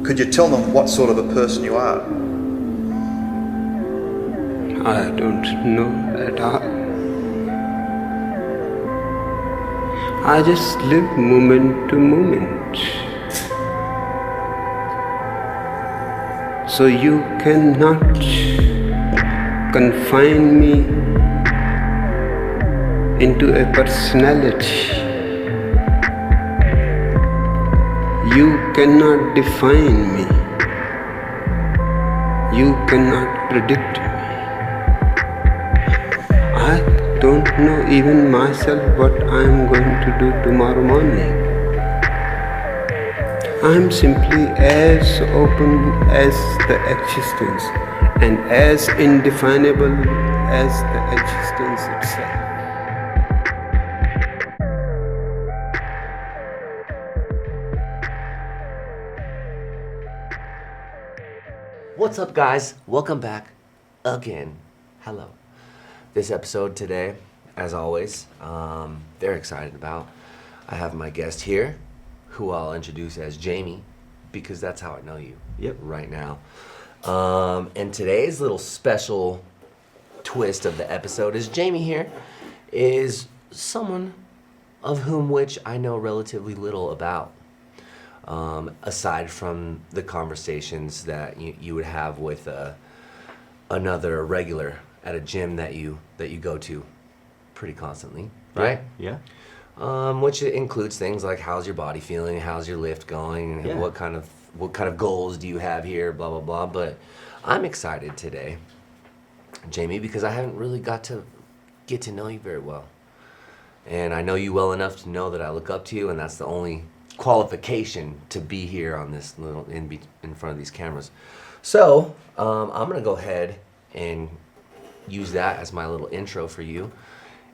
Could you tell them what sort of a person you are? I don't know at all. I just live moment to moment. So you cannot confine me into a personality. You cannot define me. You cannot predict me. I don't know even myself what I am going to do tomorrow morning. I am simply as open as the existence and as indefinable as the existence itself. What's up, guys? Welcome back again. Hello. This episode today, as always, very excited about. I have my guest here, who I'll introduce as Jamie, because that's how I know you. Yep. Right now. And today's little special twist of the episode is Jamie here is someone of whom which I know relatively little about. Aside from the conversations that you would have with another regular at a gym that you go to pretty constantly, right? Yeah. Which includes things like how's your body feeling, how's your lift going, and what kind of goals do you have here, blah blah blah. But I'm excited today, Jamie, because I haven't really got to get to know you very well, and I know you well enough to know that I look up to you, and that's the only qualification to be here on this little in front of these cameras. So I'm gonna go ahead and use that as my little intro for you,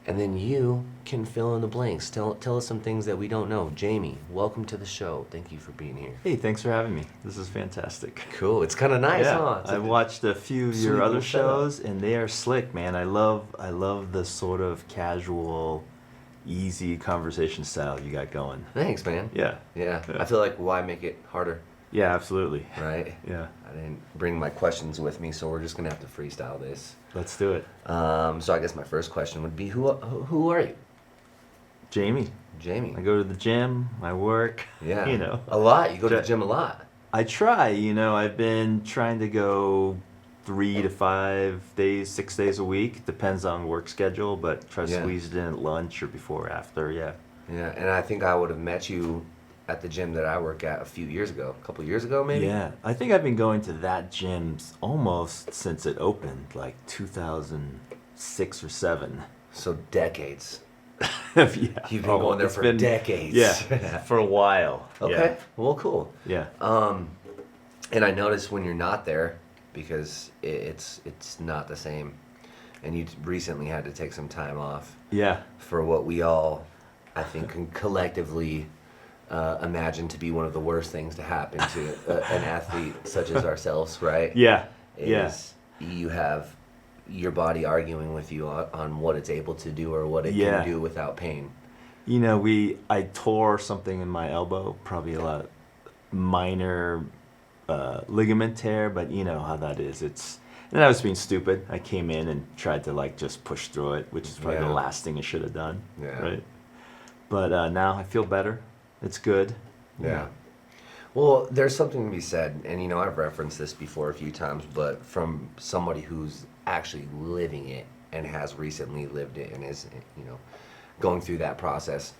and then you can fill in the blanks. Tell us some things that we don't know. Jamie, welcome to the show. Thank you for being here. Hey, thanks for having me. This is fantastic. Cool. It's kind of nice, huh? I've watched a few of your other shows, and they are slick, man. I love the sort of casual, easy conversation style you got going. Thanks, man. Yeah. I feel like why make it harder, Yeah, absolutely. right? Yeah. I didn't bring my questions with me, so we're just gonna have to freestyle this. Let's do it. So I guess my first question would be, who are you? Jamie. Jamie. I go to the gym, I work. Yeah. You know. A lot. You go to the gym a lot. I try, I've been trying to go 3 to 5 days, 6 days a week. Depends on work schedule, but try to squeeze it in at lunch or before or after, yeah. Yeah, and I think I would have met you at the gym that I work at a few years ago. A couple years ago, maybe? Yeah, I think I've been going to that gym almost since it opened, like 2006 or 7. So decades. Yeah. You've been going there for decades. Yeah, for a while. Okay, well, cool. Yeah. And I noticed when you're not there, because it's not the same, and you recently had to take some time off. Yeah. For what we all, I think, can collectively imagine to be one of the worst things to happen to an athlete such as ourselves, right? Yeah. You have your body arguing with you on what it's able to do or what it can do without pain. I tore something in my elbow, probably a lot minor ligament tear, but you know how that is. And I was being stupid. I came in and tried to just push through it, which is probably the last thing I should have done. Yeah. Right. But now I feel better. It's good. Yeah. Well, there's something to be said, and I've referenced this before a few times, but from somebody who's actually living it and has recently lived it and is, going through that process.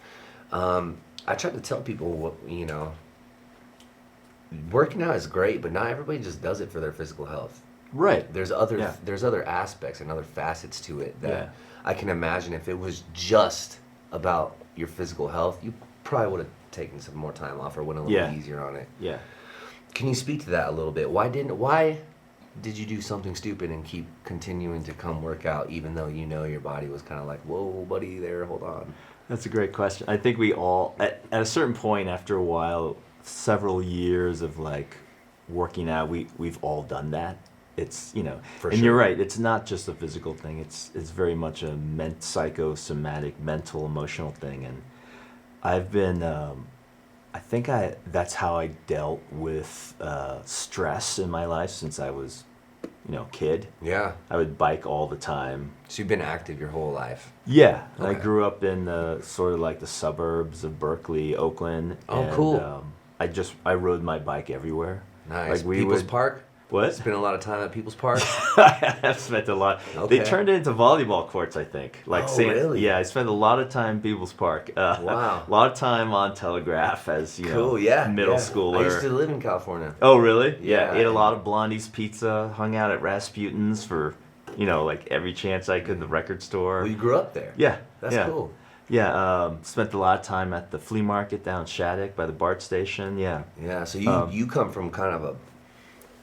I try to tell people, working out is great, but not everybody just does it for their physical health. Right. There's other aspects and other facets to it that I can imagine if it was just about your physical health, you probably would have taken some more time off or went a little easier on it. Yeah. Can you speak to that a little bit? Why did you do something stupid and keep continuing to come work out even though your body was kind of like, whoa, buddy, there, hold on? That's a great question. I think we all, at a certain point after a while, several years of working out, we've all done that. It's, For and sure. You're right, it's not just a physical thing, it's very much a psychosomatic, mental, emotional thing. And I've been I think that's how I dealt with stress in my life since I was, kid. Yeah. I would bike all the time. So you've been active your whole life. Yeah, I Okay. grew up in sort of like the suburbs of Berkeley, Oakland. Oh, and, cool. I rode my bike everywhere. Nice. Like we People's would- Park? What? Spent a lot of time at People's Park? I have spent a lot. Okay. They turned it into volleyball courts, I think. Oh, really? Yeah, I spent a lot of time in People's Park. Wow. A lot of time on Telegraph as Cool, yeah. middle yeah. schooler. I used to live in California. Oh, really? Yeah. Ate a lot of Blondie's pizza. Hung out at Rasputin's for, like every chance I could. The record store. Well, you grew up there. Yeah. That's yeah. cool. Yeah. Spent a lot of time at the flea market down in Shattuck by the BART station. Yeah. Yeah, so you come from kind of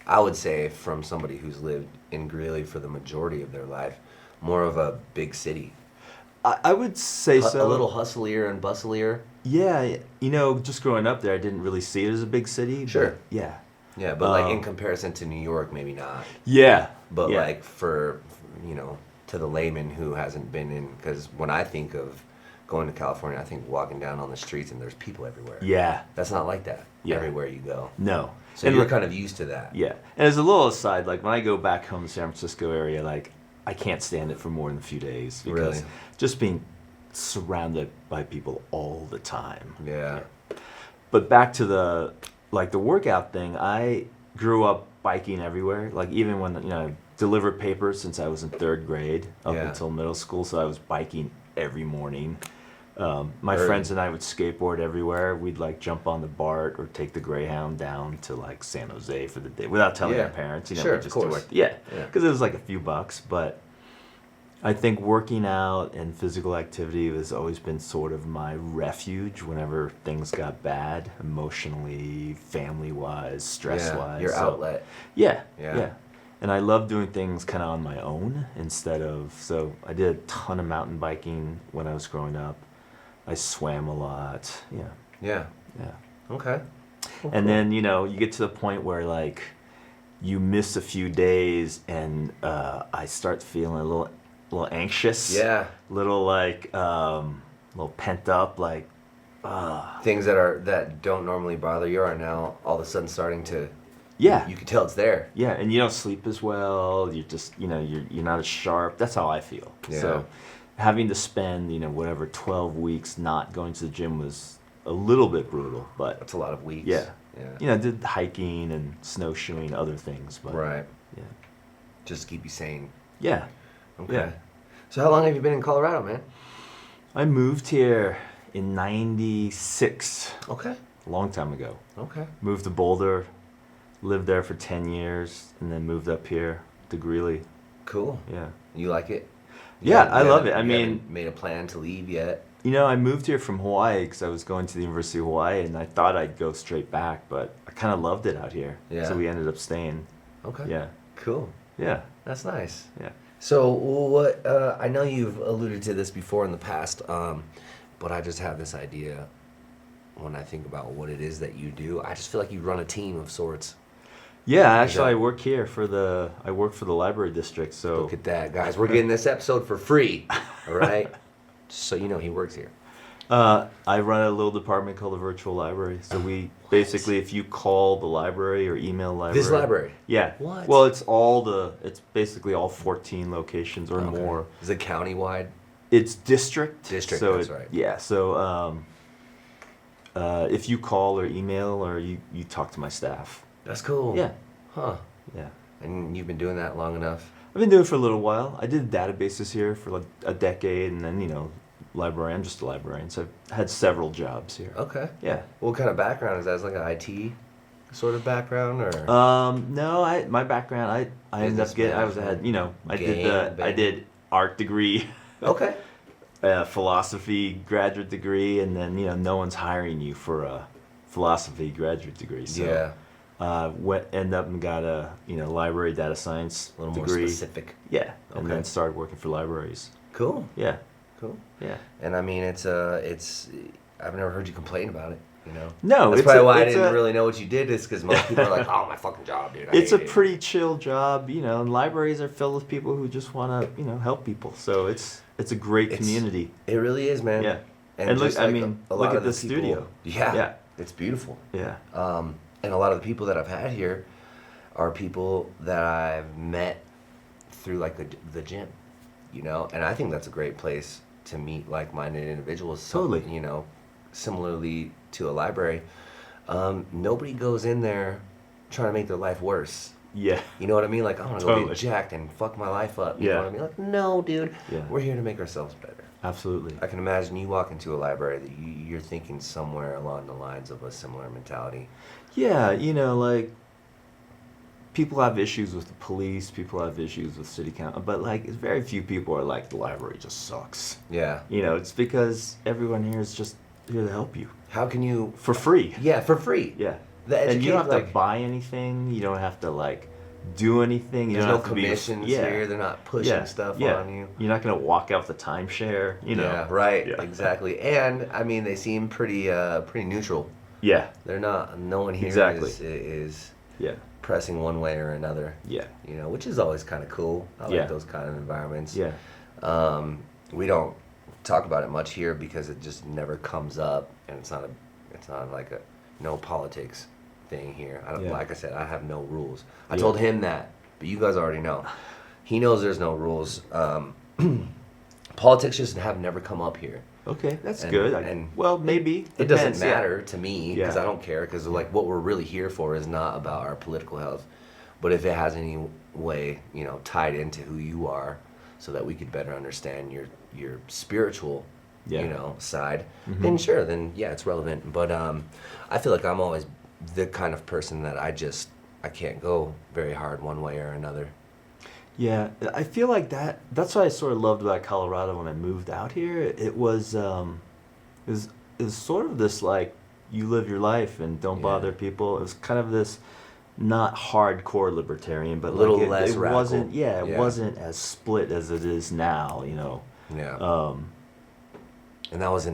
I would say from somebody who's lived in Greeley for the majority of their life, more of a big city. I would say so. A little hustlier and bustlier. Yeah. Just growing up there, I didn't really see it as a big city. Sure. But yeah. Yeah, but like in comparison to New York, maybe not. Yeah. But yeah. like for, to the layman who hasn't been in, because when I think of going to California, I think walking down on the streets and there's people everywhere. Yeah. That's not like that Yeah. everywhere you go. No. So And you're look- kind of used to that. Yeah. And as a little aside, like when I go back home to San Francisco area, like I can't stand it for more than a few days. Because Really? just being surrounded by people all the time. Yeah. But back to the workout thing, I grew up biking everywhere. Like even when, I delivered papers since I was in 3rd grade up Yeah. until middle school. So I was biking every morning. My Early. friends and I would skateboard everywhere. We'd jump on the BART or take the Greyhound down to San Jose for the day without telling Yeah. our parents. Sure, we of just course. do our, yeah, Yeah. because it was a few bucks. But I think working out and physical activity has always been sort of my refuge whenever things got bad, emotionally, family-wise, stress-wise. Your outlet. Yeah, Yeah. yeah. And I love doing things kind of on my own instead of, so I did a ton of mountain biking when I was growing up. I swam a lot. Yeah, Yeah. yeah. Okay. And then, you get to the point where you miss a few days and I start feeling a little anxious. Yeah. Little little pent up, Things that don't normally bother you are now all of a sudden starting to. yeah. You can tell it's there. Yeah, and you don't sleep as well. You're just, you're not as sharp. That's how I feel. Yeah. So having to spend, whatever, 12 weeks not going to the gym was a little bit brutal, but That's a lot of weeks. yeah. Yeah. Did hiking and snowshoeing, other things, but Right. yeah. Just to keep you sane. Yeah. Okay. Yeah. So how long have you been in Colorado, man? I moved here in 96, Okay. a long time ago. Okay. Moved to Boulder, lived there for 10 years, and then moved up here to Greeley. Cool. Yeah. You like it? Yeah, I love it. I you mean- haven't made a plan to leave yet. I moved here from Hawaii because I was going to the University of Hawaii, and I thought I'd go straight back, but I kind of loved it out here. Yeah. So we ended up staying. Okay. Yeah. Cool. Yeah. That's nice. Yeah. So what? I know you've alluded to this before in the past, but I just have this idea when I think about what it is that you do. I just feel like you run a team of sorts. Yeah, actually, that- I work here I work for the library district, so. Look at that, guys. We're getting this episode for free. All right. So he works here. I run a little department called the virtual library. So we basically, if you call the library or email library. This library? Yeah. What? Well, it's basically all 14 locations or Okay. more. Is it countywide? It's district. District, So that's right. Yeah. So if you call or email or you talk to my staff. That's cool. Yeah. Huh. Yeah. And you've been doing that long enough? I've been doing it for a little while. I did databases here for a decade, and then librarian. I'm just a librarian, so I've had several jobs here. Okay. Yeah. What kind of background is that? Is it like an IT sort of background, or? No, my background, I ended up getting, I did art degree, Okay. philosophy graduate degree, and then no one's hiring you for a philosophy graduate degree. So, Yeah. end up and got a library data science A little more degree. specific. Yeah, and Okay. then started working for libraries. Cool. Yeah, Cool. yeah. And I mean, it's I've never heard you complain about it. No, That's it's probably a- why I it's didn't a- really know what you did. Is because most people are like, "Oh, my fucking job, dude." I It's a hate it." pretty chill job, and libraries are filled with people who just want to, help people. So it's a great It's- community. It really is, man. Yeah. And And look, just I like mean, a look lot at of the people- studio. Yeah. Yeah. It's beautiful. Yeah. And a lot of the people that I've had here are people that I've met through like the gym, you know, and I think that's a great place to meet like-minded individuals. Totally. You know, similarly to a library, nobody goes in there trying to make their life worse. Yeah. You know what I mean? Like, I want to go Totally. get jacked and fuck my life up. You Yeah. know what I mean? Like, no, dude. Yeah. We're here to make ourselves better. Absolutely. I can imagine you walk into a library that you're thinking somewhere along the lines of a similar mentality. Yeah, you know, like, people have issues with the police, people have issues with city council, but like, very few people are like, the library just sucks. Yeah. You know, it's because everyone here is just here to help you. How can you... For free. Yeah, for free. Yeah. The And you don't have like, to buy anything, you don't have to like do anything. You There's don't no have to be commissions here. They're not pushing stuff on you. You're not going to walk out the timeshare, you know. Yeah, right. Yeah. Exactly. And I mean, they seem pretty neutral. Yeah. They're not. No one here Exactly. is Yeah. pressing one way or another. Yeah. You know, which is always kind of cool. I like Yeah. those kind of environments. Yeah. We don't talk about it much here because it just never comes up, and it's not like a no politics thing here. I don't, Yeah. like I said, I have no rules. I Yeah. told him that, but you guys already know. He knows there's no rules. Politics just have never come up here. Okay, that's And- good. and well, maybe. It Depends, doesn't yeah. matter to me because Yeah. I don't care, because like what we're really here for is not about our political health, but if it has any way, you know, tied into who you are, so that we could better understand your spiritual, Yeah. you know, side, then sure, then yeah, it's relevant. But I feel like I'm always the kind of person that I can't go very hard one way or another. Yeah, I feel like that's what I sort of loved about Colorado when I moved out here. It was sort of this like, you live your life and don't Yeah. bother people. It was kind of this not hardcore libertarian, but A little like less it radical. wasn't it Yeah. wasn't as split as it is now, you know. Yeah. And that was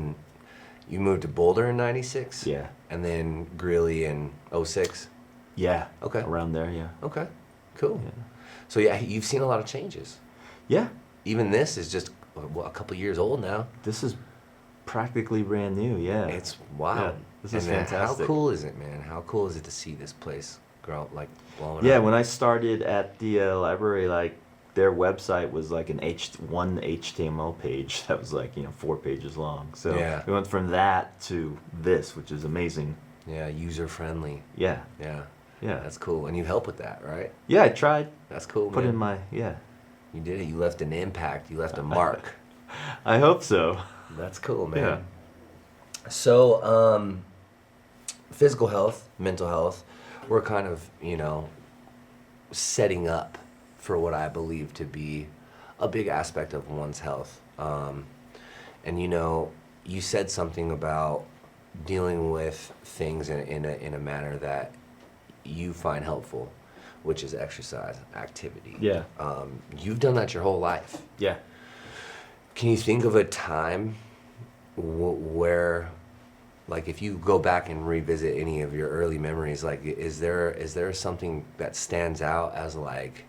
you moved to Boulder in '96? Yeah. And then Greeley in '06? Yeah. Okay. Around there, yeah. Okay, cool. Yeah. So yeah, you've seen a lot of changes. Yeah. Even this is just a couple years old now. This is practically brand new, yeah. It's wild. Yeah, this is And then fantastic. How cool is it, man? How cool is it to see this place grow, like blowing Yeah, up? when I started at the library, like, their website was like one HTML page that was like, 4 pages long. So Yeah. we went from that to this, which is amazing. Yeah, user friendly. Yeah, Yeah, yeah. that's cool. And you help with that, right? Yeah, I tried. That's cool, Put man. in my, yeah. You did it. You left an impact. You left a mark. I hope so. That's cool, man. Yeah. So, physical health, mental health, we're kind of, setting up for what I believe to be a big aspect of one's health. And you said something about dealing with things in a manner that you find helpful, which is exercise, activity. Yeah. You've done that your whole life. Yeah. Can you think of a time where, like, if you go back and revisit any of your early memories, like, is there something that stands out as like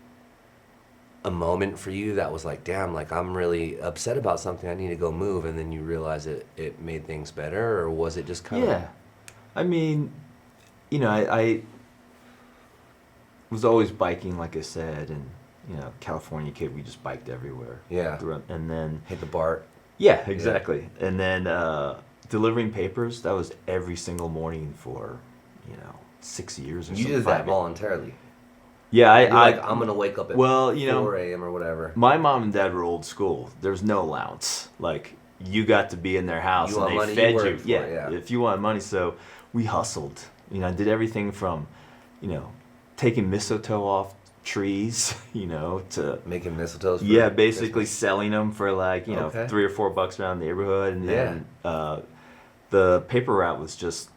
a moment for you that was like, damn, like I'm really upset about something, I need to go move, and then you realize it made things better, or was it just kind of? Yeah. I mean, I was always biking, like I said, and, California kid, we just biked everywhere. Yeah. And then, Hit the BART. yeah, exactly. And then delivering papers, that was every single morning for, 6 years or You something. did that voluntarily. Yeah, You're like, I'm gonna wake up at 4 a.m. or whatever. my mom and dad were old school. There was no allowance. Like, you got to be in their house You and want they money, you fed work you. for Yeah, it, yeah. if you want money. So we hustled. I did everything from, taking mistletoe off trees, to Making mistletoes. For yeah, basically Christmas. selling them for like, Okay. $3 or $4 around the neighborhood. And Yeah. then the paper route was just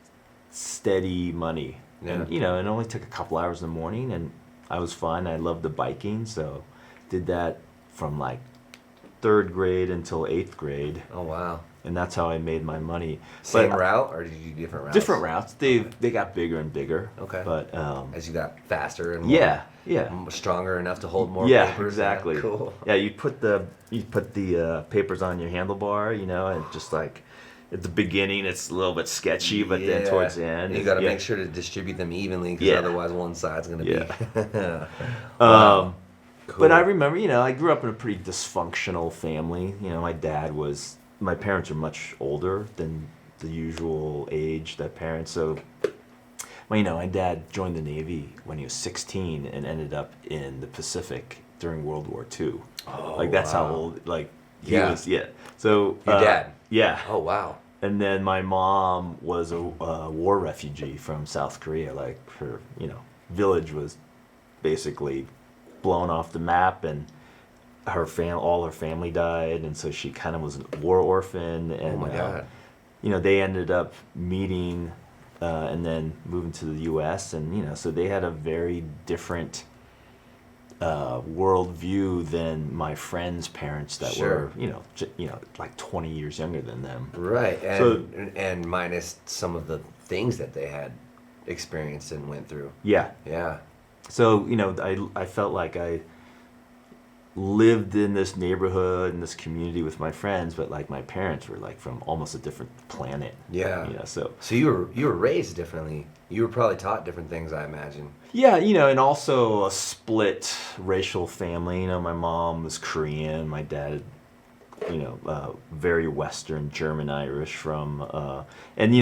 steady money. Yeah. And, it only took a couple hours in the morning, and I was fine. I loved the biking, so did that from like 3rd grade until 8th grade. Oh wow. And that's how I made my money. Same But route, or did you do different routes? different routes. They got bigger and bigger. Okay. But As you got faster and yeah. stronger enough to hold more Yeah, papers. exactly. Yeah, cool. Yeah, you put the papers on your handlebar, and just like at the beginning it's a little bit sketchy, but then towards the end, you got to make sure to distribute them evenly, because otherwise one side's going to be. Cool. Cool. But I remember, I grew up in a pretty dysfunctional family. My parents are much older than the usual age that parents. So, my dad joined the Navy when he was 16 and ended up in the Pacific during World War II. Oh, that's how old, he was. Yeah. So your dad. Yeah. Oh wow. And then my mom was a war refugee from South Korea. Her, village was basically blown off the map, and all her family died, and so she kind of was a war orphan. And Oh my God. They ended up meeting and then moving to the U.S. and so they had a very different worldview than my friends' parents that were like 20 years younger than them. Right, and minus some of the things that they had experienced and went through. Yeah. So I felt like I lived in this neighborhood and this community with my friends, but my parents were from almost a different planet. Yeah. So you were raised differently. You were probably taught different things, I imagine. Yeah, and also a split racial family. My mom was Korean, my dad, very Western, German, Irish from, and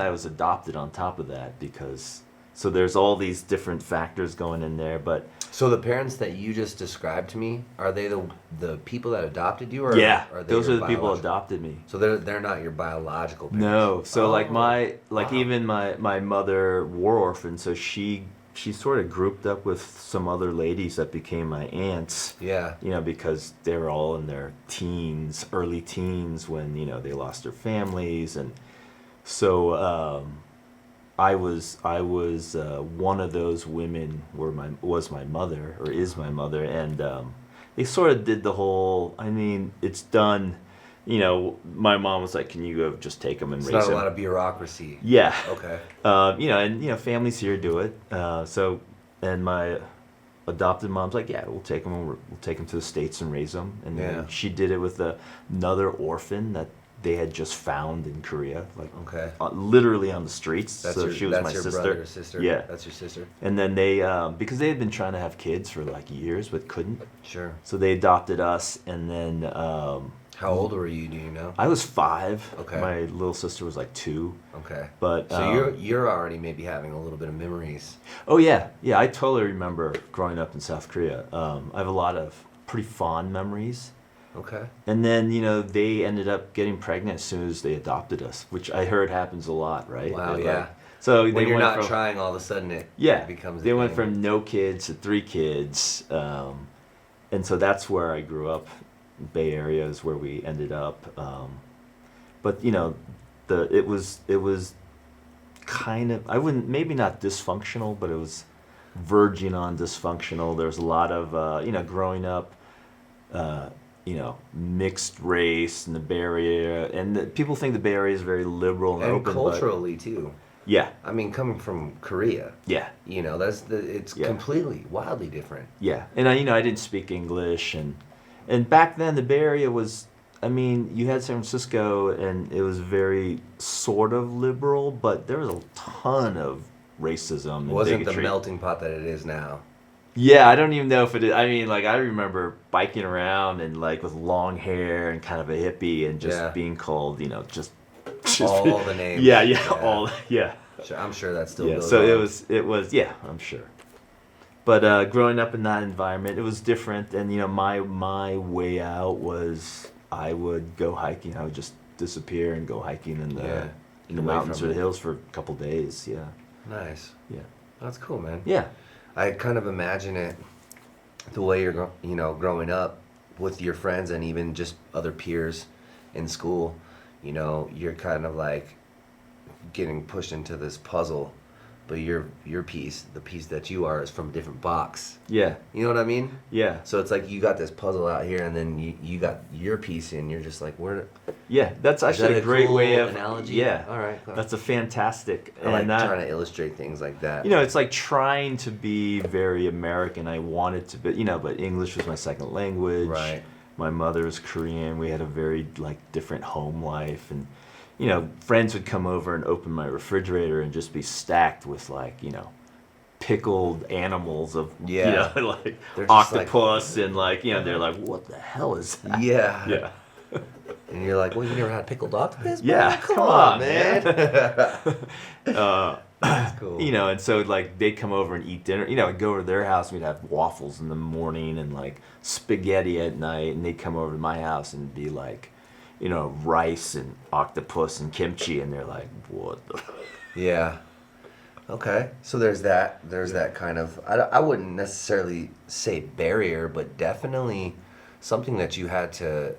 I was adopted on top of that so there's all these different factors going in there, but. So the parents that you just described to me, are they the people that adopted you, or are they those your are the people that biological? adopted me. So they're not your biological parents. No, so wow. even my mother, war orphan, so she sort of grouped up with some other ladies that became my aunts. Yeah. Because they were all in their early teens when they lost their families, and so. I was one of those women was my mother, or is my mother, and they sort of did the whole. It's done. My mom was like, "Can you go just take them and raise them?" It's not a lot of bureaucracy. Yeah. Okay. And families here do it. And my adopted mom's like, "Yeah, we'll take them. We'll take them to the States and raise them." And then she did it with another orphan that they had just found in Korea, literally on the streets. She was my sister. Brother or sister. Yeah, that's your sister. And then they, because they had been trying to have kids for years but couldn't. Sure. So they adopted us, and then. How old were you? Do you know? I was 5. Okay. My little sister was 2. Okay. But so you're already maybe having a little bit of memories. Oh yeah. I totally remember growing up in South Korea. I have a lot of pretty fond memories. Okay. And then, they ended up getting pregnant as soon as they adopted us, which I heard happens a lot, right? Wow, yeah. So when you're not trying, all of a sudden it becomes. They went from no kids to 3 kids, and so that's where I grew up. Bay Area is where we ended up, but it was kind of, maybe not dysfunctional, but it was verging on dysfunctional. There was a lot of growing up. Mixed race in the Bay Area, and people think the Bay Area is very liberal and open, culturally too. Yeah. Coming from Korea. Yeah. It's completely, wildly different. Yeah, and I didn't speak English, and back then the Bay Area was, you had San Francisco, and it was very sort of liberal, but there was a ton of racism and wasn't bigotry. The melting pot that it is now. Yeah, I don't even know if it is. I remember biking around and with long hair and kind of a hippie and just being called, just all the names. Yeah. I'm sure that's still goes so on. it was I'm sure. But growing up in that environment, it was different, and my way out was I would go hiking. I would just disappear and go hiking in the mountains or the hills for a couple days. Yeah. Nice. Yeah. That's cool, man. Yeah. I kind of imagine it the way you're, growing up with your friends and even just other peers in school. You're kind of getting pushed into this puzzle, but your piece, the piece that you are, is from a different box. Yeah. You know what I mean? Yeah. So it's you got this puzzle out here, and then you got your piece in. You're just where? Yeah, that's actually a great cool way of analogy. Yeah. All right. Cool. That's a fantastic. I trying to illustrate things like that. It's trying to be very American. I wanted to be, but English was my second language. Right. My mother was Korean. We had a very different home life, and friends would come over and open my refrigerator and just be stacked with like, pickled animals of, Yeah. like They're just octopus and like, they're like, what the hell is that? Yeah. Yeah. And you're like, well, you never had pickled octopus? Yeah, Come come on, on, man. That's cool. And so like they'd come over and eat dinner. I'd go over to their house and we'd have waffles in the morning and like spaghetti at night, and they'd come over to my house and be like, rice and octopus and kimchi, and they're like, what the Yeah. Okay. So there's that. There's that kind of, I wouldn't necessarily say barrier, but definitely something that you had to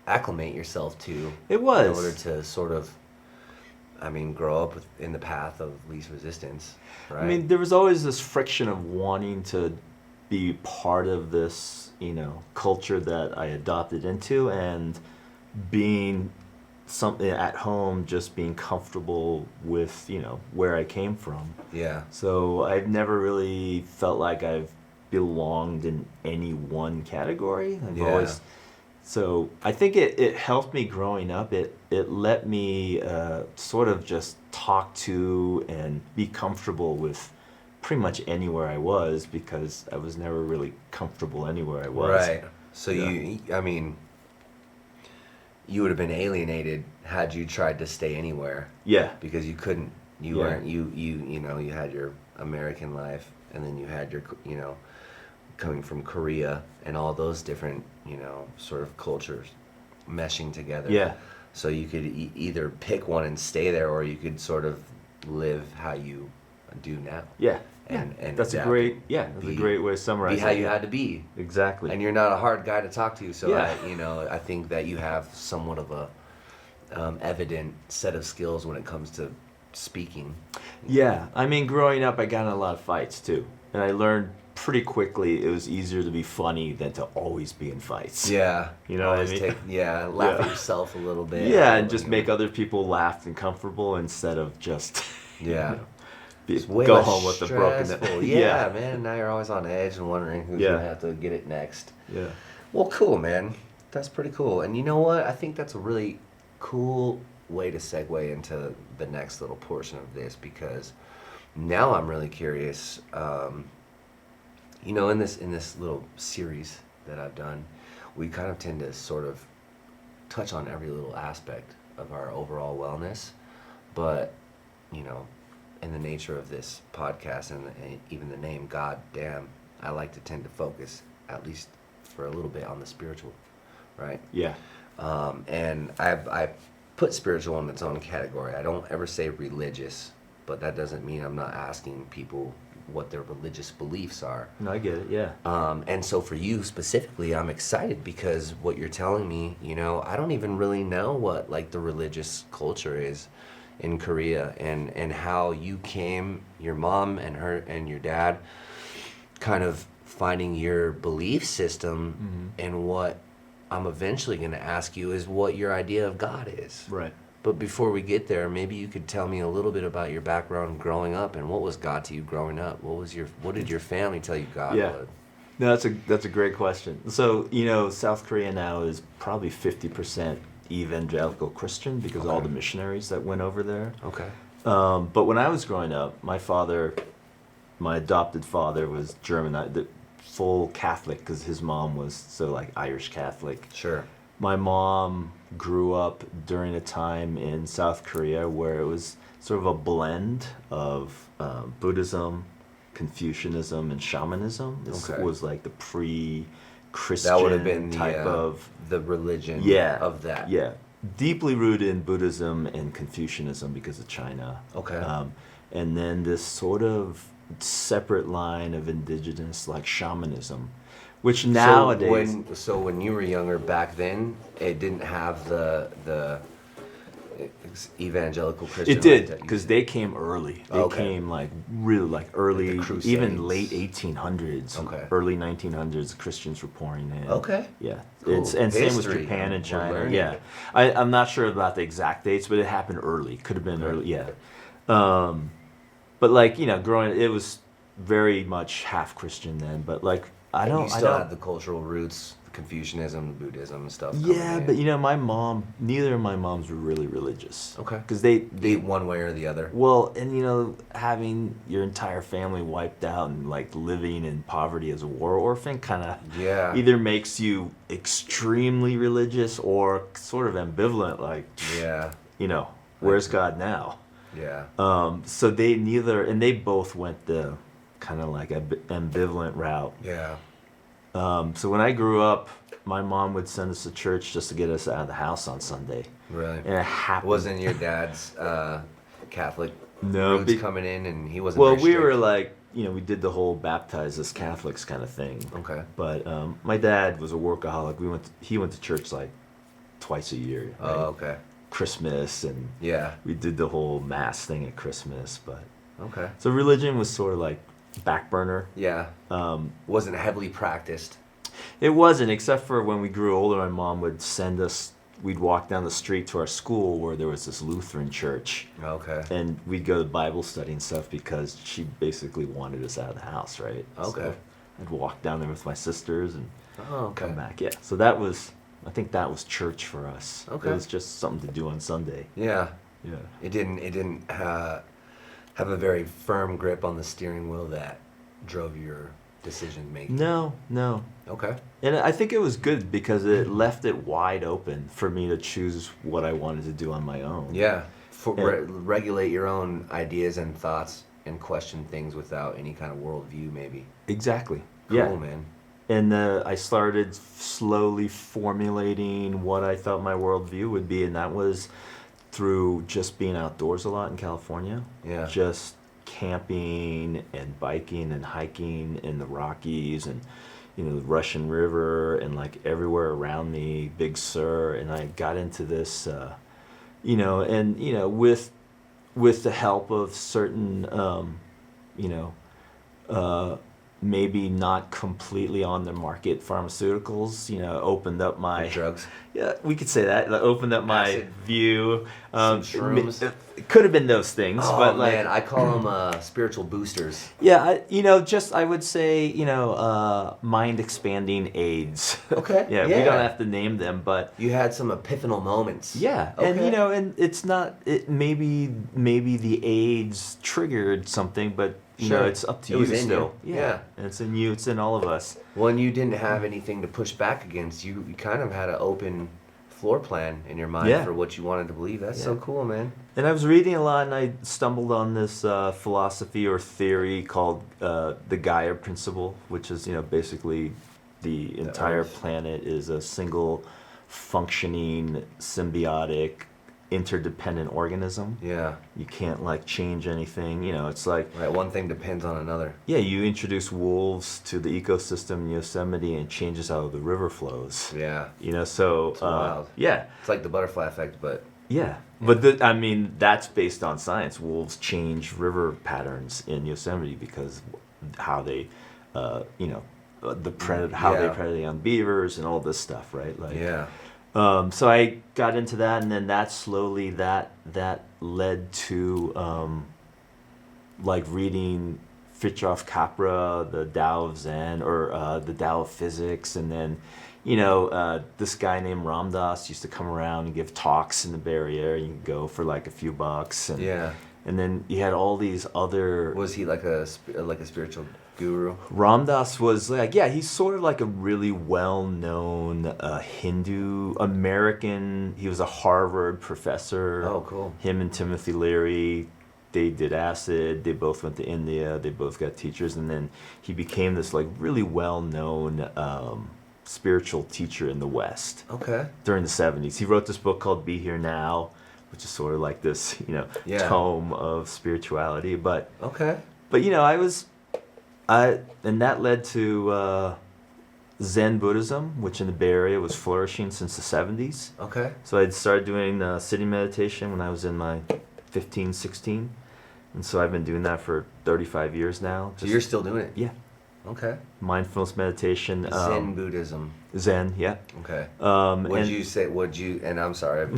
acclimate yourself to. It was. In order to sort of, grow up in the path of least resistance, right? there was always this friction of wanting to be part of this, culture that I adopted into, and being something at home, just being comfortable with, where I came from. Yeah. So I've never really felt like I've belonged in any one category. I've Yeah. always, so I think it helped me growing up. It let me sort of just talk to and be comfortable with pretty much anywhere I was, because I was never really comfortable anywhere I was. Right. So you would have been alienated had you tried to stay anywhere, Yeah. because you couldn't. You Yeah. weren't. You had your American life, and then you had your coming from Korea and all those different sort of cultures meshing together. Yeah. So you could either pick one and stay there, or you could sort of live how you do now. Yeah. And that's a adapt great and that's a great way to summarize be how it. you had to be. Exactly. And you're not a hard guy to talk to, so Yeah. I think that you have somewhat of a evident set of skills when it comes to speaking. Yeah, growing up, I got in a lot of fights too, and I learned pretty quickly it was easier to be funny than to always be in fights. Yeah, You know what I always mean? laugh at Yeah. yourself a little bit. Yeah, and just make other people laugh and comfortable instead of just Yeah. be, It's way go less home with a broken. stressful. Yeah, man. Now you're always on edge and wondering who's Yeah. gonna have to get it next. Yeah. Well, cool, man. That's pretty cool. And you know what? I think that's a really cool way to segue into the next little portion of this, because now I'm really curious. In this little series that I've done, we kind of tend to sort of touch on every little aspect of our overall wellness, but in the nature of this podcast and even the name, God damn, I like to tend to focus, at least for a little bit, on the spiritual, right? Yeah. And I put spiritual in its own category. I don't ever say religious, but that doesn't mean I'm not asking people what their religious beliefs are. No, I get it. Yeah. And so for you specifically, I'm excited because what you're telling me, I don't even really know what like the religious culture is in Korea, and how you came, your mom and your dad, kind of finding your belief system. And what I'm eventually going to ask you is what your idea of God is. Right. But before we get there, maybe you could tell me a little bit about your background growing up, and what was God to you growing up? What did your family tell you God was? No, that's a great question. So, South Korea now is probably 50% evangelical Christian because of all the missionaries that went over there. Okay. But when I was growing up, my adopted father was German, the full Catholic, because his mom was Irish Catholic. Sure. My mom grew up during a time in South Korea where it was sort of a blend of Buddhism, Confucianism, and shamanism. This was like the pre-Christian That would have been type of the religion of that. Yeah, deeply rooted in Buddhism and Confucianism because of China. Okay. And then this sort of separate line of indigenous shamanism, which nowadays. So when you were younger back then, it didn't have the evangelical Christian. It did, because they came early. They came really early, Crusades. even late 1800s, Okay. early 1900s. Christians were pouring in. Okay. Yeah, Cool. and same with History. Japan and We're China. learning. Yeah, I'm not sure about the exact dates, but it happened early. Could have been early. Yeah, but growing, it was very much half Christian then. But I don't. You still have the cultural roots, Confucianism, Buddhism, and stuff. Yeah, coming but in. neither of my moms were really religious. Okay. Because they one way or the other. well, and having your entire family wiped out and like living in poverty as a war orphan kind of either makes you extremely religious or sort of ambivalent, like where's God now? Yeah. So they both went the kind of like ambivalent route. Yeah. So when I grew up, my mom would send us to church just to get us out of the house on Sunday. Really? And it happened. Wasn't your dad's Catholic No, roots coming in, and he wasn't? Well, very strict? we were like, we did the whole baptized as Catholics kind of thing. Okay. But my dad was a workaholic. He went to church like twice a year. Right? Oh, okay. Christmas, and we did the whole mass thing at Christmas. But okay. So religion was sort of like back burner. Yeah. Wasn't heavily practiced. It wasn't, except for when we grew older, my mom would send us, we'd walk down the street to our school where there was this Lutheran church. Okay. And we'd go to Bible study and stuff because she basically wanted us out of the house, right? Okay. So I'd walk down there with my sisters and okay. come back. Yeah. So I think that was church for us. Okay. It was just something to do on Sunday. Yeah. Yeah. It didn't have a very firm grip on the steering wheel that drove your decision making. No. Okay. And I think it was good because it left it wide open for me to choose what I wanted to do on my own. Yeah. Regulate your own ideas and thoughts and question things without any kind of worldview, maybe. Exactly. Cool, man. And I started slowly formulating what I thought my worldview would be, and that was through just being outdoors a lot in California. Yeah. Just camping and biking and hiking in the Rockies and the Russian River and like everywhere around me, Big Sur, and I got into this with the help of certain maybe not completely on the market pharmaceuticals, opened up my drugs. Yeah, we could say that. It opened up my Acid. Some shrooms. It could have been those things, but like, man, I call them spiritual boosters. Yeah, I would say, mind expanding aids. Okay. We don't have to name them, but you had some epiphanal moments. Yeah, okay. and it's not. Maybe the AIDS triggered something, but it's up to you still. Yeah, and it's in you. It's in all of us. When you didn't have anything to push back against, you kind of had an open floor plan in your mind for what you wanted to believe. That's so cool, man. And I was reading a lot, and I stumbled on this philosophy or theory called the Gaia principle, which is basically the entire planet is a single functioning symbiotic interdependent organism. Yeah. You can't like change anything. It's like one thing depends on another. Yeah, you introduce wolves to the ecosystem in Yosemite and it changes how the river flows. Yeah. So it's wild. Yeah. It's like the butterfly effect, but But that's based on science. Wolves change river patterns in Yosemite because how they they predate on beavers and all this stuff, right? Like so I got into that, and then that slowly that led to like reading Fritjof Capra, the Tao of Zen, or the Tao of Physics, and then this guy named Ram Dass used to come around and give talks in the Bay Area. You could go for like a few bucks, and and then you had all these other. Was he like a spiritual guru? Ram Dass was he's sort of like a really well-known Hindu American. He was a Harvard professor. Oh, cool. Him and Timothy Leary, they did acid. They both went to India. They both got teachers, and then he became this like really well-known spiritual teacher in the West. Okay. During the 70s, he wrote this book called Be Here Now, which is sort of like this tome of spirituality. But and that led to Zen Buddhism, which in the Bay Area was flourishing since the 70s. Okay. So I'd started doing sitting meditation when I was in my 15, 16. And so I've been doing that for 35 years now. So you're still doing it? Yeah. Okay. Mindfulness meditation. Zen Buddhism. Zen, yeah. Okay. And I'm sorry,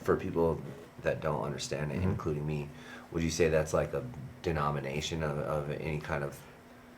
for people that don't understand it, including me, would you say that's like a denomination of any kind of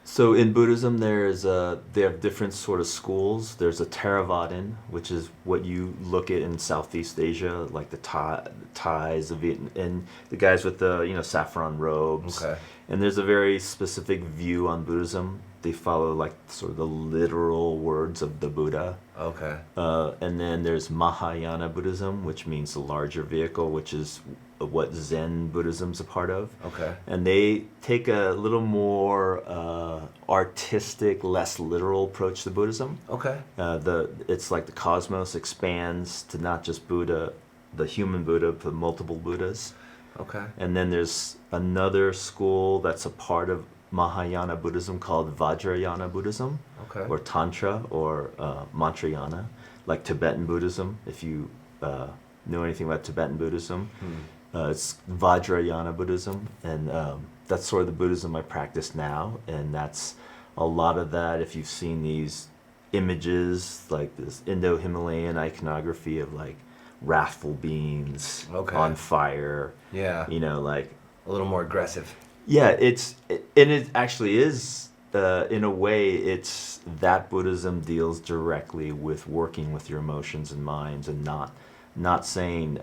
So in Buddhism, they have different sort of schools. There's a Theravadan, which is what you look at in Southeast Asia, like the Thais, the and the guys with the saffron robes. Okay. And there's a very specific view on Buddhism. They follow like sort of the literal words of the Buddha. Okay. And then there's Mahayana Buddhism, which means the larger vehicle, which is what Zen Buddhism's a part of. Okay. And they take a little more artistic, less literal approach to Buddhism. Okay. It's like the cosmos expands to not just Buddha, the human Buddha, but multiple Buddhas. Okay. And then there's another school that's a part of Mahayana Buddhism called Vajrayana Buddhism, Okay. or Tantra, or Mantrayana, like Tibetan Buddhism. If you know anything about Tibetan Buddhism, it's Vajrayana Buddhism, and that's sort of the Buddhism I practice now. And that's a lot of that. If you've seen these images, like this Indo-Himalayan iconography of like wrathful beings on fire, like a little more aggressive. Yeah, and it actually is, in a way, it's that Buddhism deals directly with working with your emotions and minds, and not saying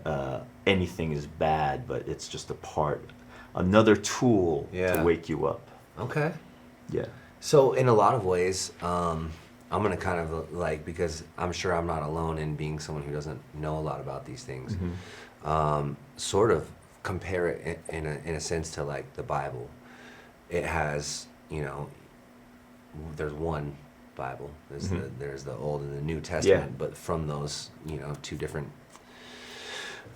anything is bad, but it's just another tool to wake you up. Okay. Yeah. So in a lot of ways, I'm gonna kind of because I'm sure I'm not alone in being someone who doesn't know a lot about these things. Sort of compare it in a sense to like the Bible. It has, there's one Bible. There's the Old and the New Testament, but from those, two different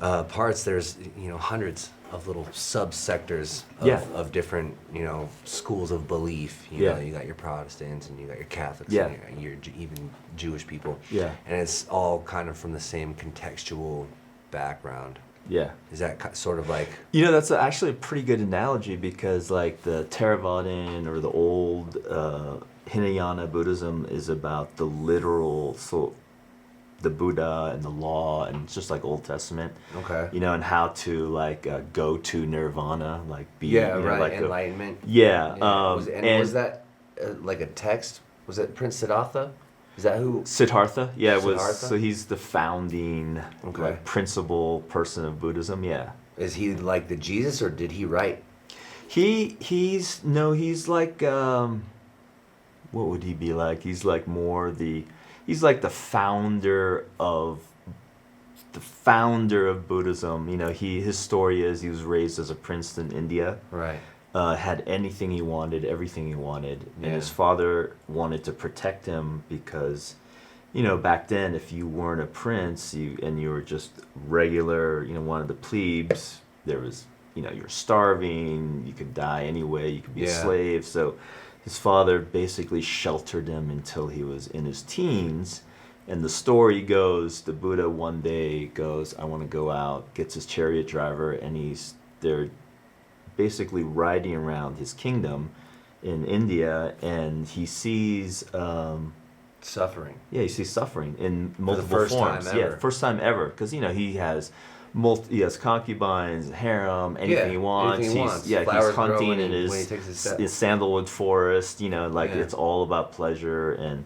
parts, there's hundreds of little subsectors of different schools of belief. You know, you got your Protestants and you got your Catholics and your even Jewish people. Yeah, and it's all kind of from the same contextual background. Yeah. Is that sort of like... that's actually a pretty good analogy, because like the Theravadan or the old Hinayana Buddhism is about the literal, so the Buddha and the law, and it's just like Old Testament. Okay. And how to like go to nirvana, like be... like enlightenment. Was that like a text? Was it Prince Siddhartha? Is that who? Siddhartha, Siddhartha? was so he's the founding principal person of Buddhism. Yeah. Is he like the Jesus, or did he write? He's like what would he be like? He's like he's like the founder of Buddhism. His story is he was raised as a prince in India. Right. Had anything he wanted, everything he wanted, and his father wanted to protect him because, back then, if you weren't a prince and you were just regular, one of the plebes, there was, you're starving, you could die anyway, you could be a slave. So his father basically sheltered him until he was in his teens. And the story goes, the Buddha one day goes, I want to go out, gets his chariot driver, and they're basically riding around his kingdom in India, and he sees suffering. Yeah, he sees suffering in multiple forms. First time ever, because he has concubines, harem, anything he wants. He's hunting in his sandalwood forest. It's all about pleasure and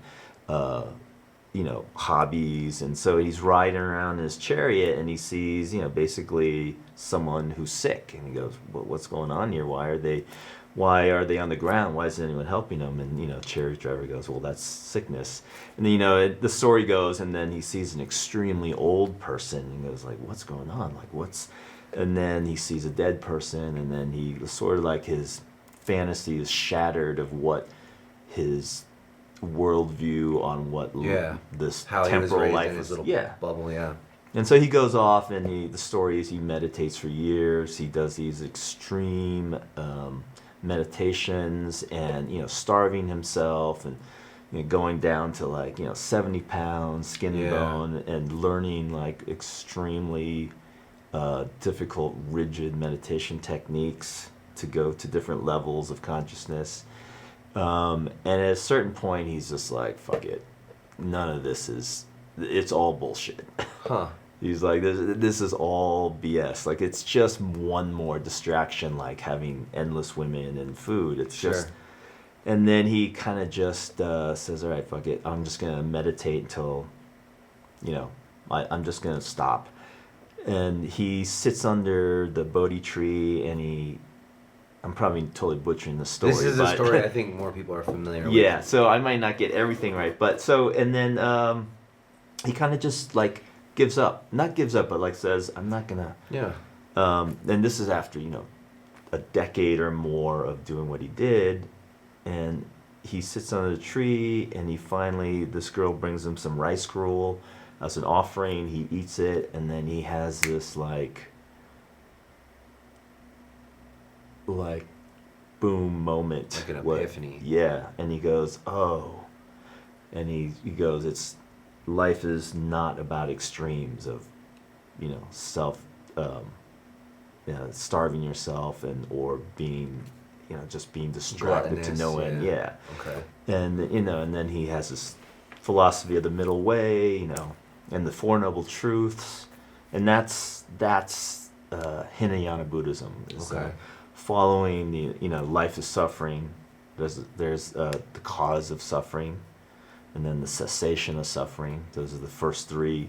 hobbies. And so he's riding around in his chariot, and he sees basically someone who's sick, and he goes, well, what's going on here? Why are they on the ground? Why isn't anyone helping them? And chariot driver goes, well, that's sickness. And then the story goes, and then he sees an extremely old person, and he goes like, what's going on? And then he sees a dead person, and then he sort of like his fantasy is shattered of what his worldview on what this how temporal life in his is. Little bubble. And so he goes off, and the story is he meditates for years. He does these extreme meditations, and starving himself, and going down to 70 pounds, skin and bone, and learning extremely difficult, rigid meditation techniques to go to different levels of consciousness. And at a certain point, he's just like, fuck it. None of this it's all bullshit. Huh. He's like, this is all BS. It's just one more distraction, like having endless women and food. It's just, And then he kind of just says, all right, fuck it. I'm just going to meditate until, I'm just going to stop. And he sits under the Bodhi tree and I'm probably totally butchering the story. This is a story I think more people are familiar with. Yeah, so I might not get everything right. And then he kind of just like gives up. Not gives up, but like says, I'm not going to. Yeah. And this is after, a decade or more of doing what he did. And he sits under the tree and this girl brings him some rice gruel as an offering. He eats it and then he has this like boom moment. Like an epiphany. Yeah. And he goes, oh. And he goes, life is not about extremes of, self, starving yourself or being, just being distracted to no end. Yeah. Okay. And, and then he has this philosophy of the middle way, and the Four Noble Truths. And that's Hinayana Buddhism. Okay. Following the, life is suffering. There's the cause of suffering, and then the cessation of suffering. Those are the first three.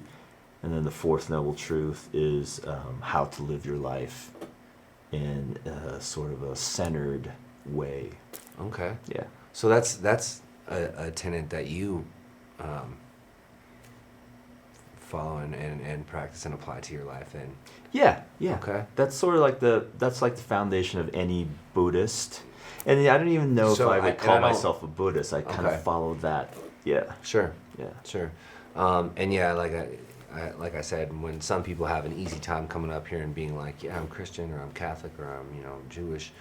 And then the fourth noble truth is how to live your life in sort of a centered way. Okay. Yeah. So that's a tenet that you follow and practice and apply to your life then. Yeah. Okay. That's sort of like the foundation of any Buddhist. And I don't even know if I would call myself a Buddhist. I kind of follow that. Yeah. Sure. Yeah. Sure. And yeah, like I said, when some people have an easy time coming up here and being like, yeah, I'm Christian or I'm Catholic or I'm, Jewish,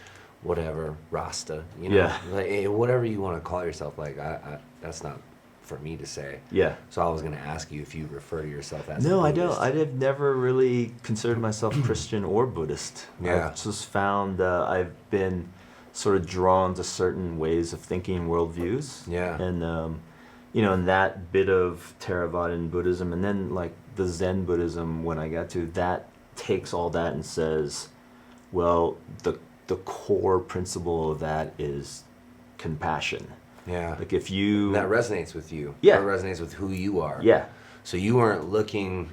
whatever, Rasta, Yeah. like, whatever you want to call yourself, like, I that's not for me to say. Yeah. So I was going to ask you if you refer to yourself as No, a I Buddhist. don't. I've never really considered myself Christian or Buddhist. Yeah. I've just found I've been sort of drawn to certain ways of thinking, worldviews. Yeah. And, and that bit of Theravadan Buddhism, and then like the Zen Buddhism, when I got to that, takes all that and says, well, the core principle of that is compassion. Yeah. Like if you... And that resonates with you. Yeah. That resonates with who you are. Yeah. So you weren't looking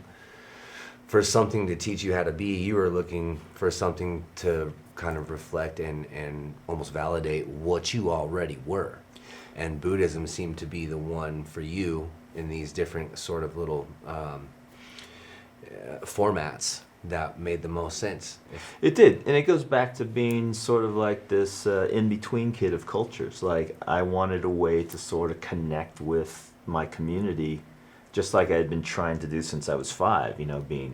for something to teach you how to be. You were looking for something to kind of reflect and almost validate what you already were. And Buddhism seemed to be the one for you in these different sort of little formats that made the most sense. It did, and it goes back to being sort of like this in-between kid of cultures. Like, I wanted a way to sort of connect with my community, just like I had been trying to do since I was 5, being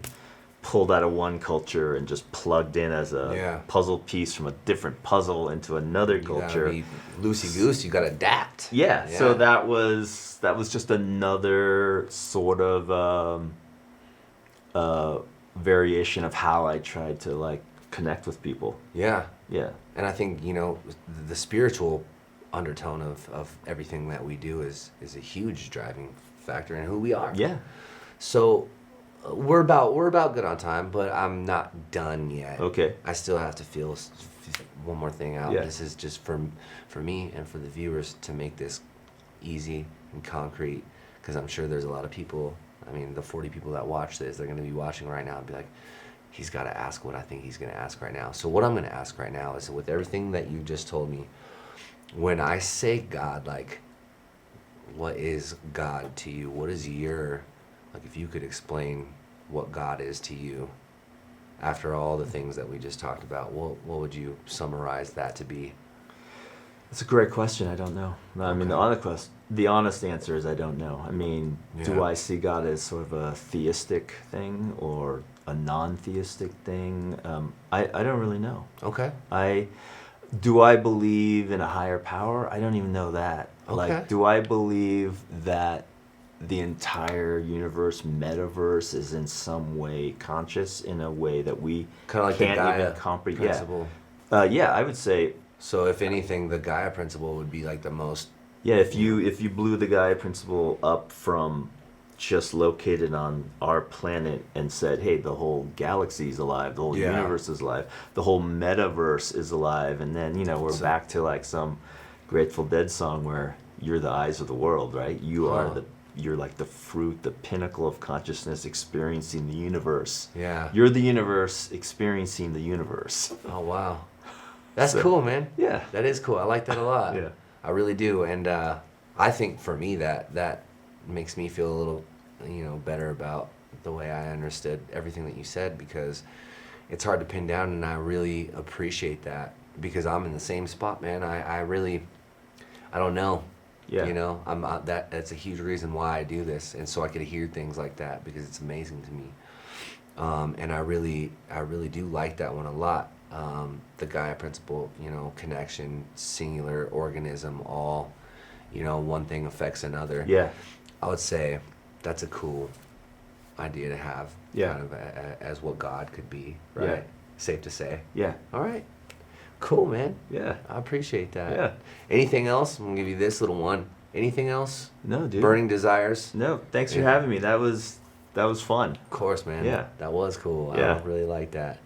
pulled out of one culture and just plugged in as a puzzle piece from a different puzzle into another culture. You gotta be loosey-goose, you gotta adapt. Yeah, so that was just another sort of variation of how I tried to like connect with people. Yeah. Yeah. And I think, the spiritual undertone of everything that we do is a huge driving factor in who we are. Yeah. So we're about good on time, but I'm not done yet. Okay. I still have to feel one more thing out. Yeah. This is just for me and for the viewers to make this easy and concrete, because I'm sure there's a lot of people. I mean, the 40 people that watch this, they're going to be watching right now and be like, he's got to ask what I think he's going to ask right now. So what I'm going to ask right now is, with everything that you just told me, when I say God, like, what is God to you? What is if you could explain what God is to you after all the things that we just talked about, what would you summarize that to be? That's a great question. I don't know. I mean, the honest answer is I don't know. I mean, do I see God as sort of a theistic thing or a non-theistic thing? I don't really know. Okay. Do I believe in a higher power? I don't even know that. Okay. Like, do I believe that the entire universe, metaverse, is in some way conscious in a way that we kind of like can't the Gaia even comprehend? principle. Yeah, I would say. So if anything, the Gaia principle would be like the most. Yeah, if you blew the Gaia principle up from just located on our planet and said, hey, the whole galaxy is alive, the whole universe is alive, the whole metaverse is alive, and then we're back to like some Grateful Dead song where you're the eyes of the world, right? Huh. You're like the fruit, the pinnacle of consciousness experiencing the universe. Yeah. You're the universe experiencing the universe. Oh, wow. That's So, cool, man. yeah. That is cool. I like that a lot. Yeah. I really do. And I think for me that makes me feel a little, better about the way I understood everything that you said, because it's hard to pin down, and I really appreciate that, because I'm in the same spot, man. I don't know. Yeah. That's a huge reason why I do this, and so I could hear things like that, because it's amazing to me. And I really do like that one a lot. The Gaia principle, connection, singular organism, all, one thing affects another. Yeah. I would say that's a cool idea to have, Yeah. kind of as what God could be, right? Yeah. Safe to say. Yeah. All right. Cool, man. Yeah. I appreciate that. Yeah. Anything else? I'm gonna give you this little one. Anything else? No, dude. Burning desires? No, thanks for Yeah. having me. That was fun. Of course, man. Yeah. That was cool. Yeah. I really like that.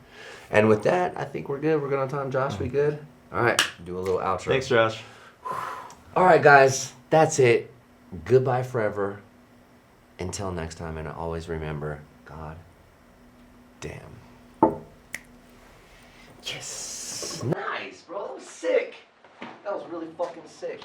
And with that, I think we're good. We're good on time. Josh, we good? All right. Do a little outro. Thanks, Josh. All right, guys. That's it. Goodbye forever. Until next time, and always remember, God damn. Yes. Nice, bro. That was sick. That was really fucking sick.